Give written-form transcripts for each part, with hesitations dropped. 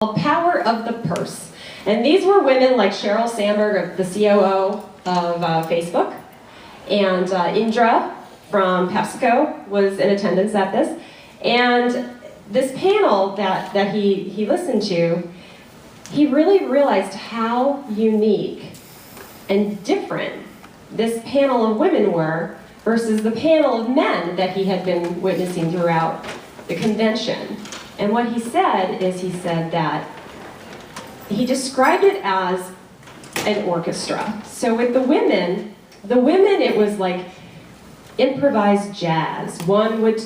Power of the Purse. And these were women like Sheryl Sandberg, the COO of Facebook, and Indra from PepsiCo was in attendance at this. And this panel that he listened to, he really realized how unique and different this panel of women were versus the panel of men that he had been witnessing throughout the convention. And what he said is, he said that he described it as an orchestra. So with the women, it was like improvised jazz. One would,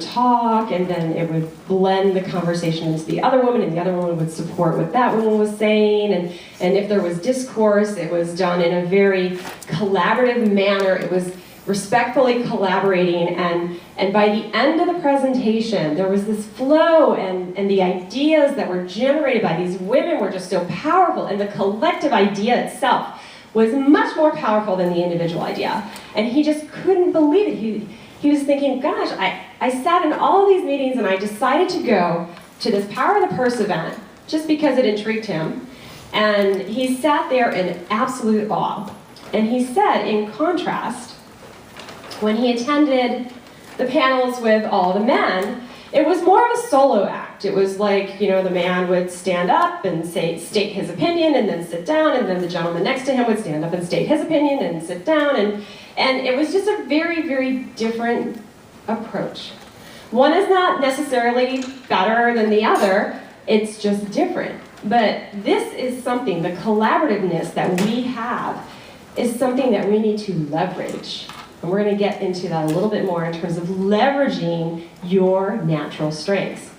talk, and then it would blend the conversation into the other woman, and the other woman would support what that woman was saying. And if there was discourse, it was done in a very collaborative manner. It was respectfully collaborating, and by the end of the presentation, there was this flow, and the ideas that were generated by these women were just so powerful, and the collective idea itself was much more powerful than the individual idea. And he just couldn't believe it. He was thinking, gosh, I sat in all of these meetings and I decided to go to this Power of the Purse event just because it intrigued him. And he sat there in absolute awe. And he said, in contrast, when he attended the panels with all the men, it was more of a solo act. It was like, the man would stand up and state his opinion and then sit down, and then the gentleman next to him would stand up and state his opinion and sit down, and it was just a very, very different approach. One is not necessarily better than the other, it's just different. But this is something, the collaborativeness that we have is something that we need to leverage. And we're going to get into that a little bit more in terms of leveraging your natural strengths.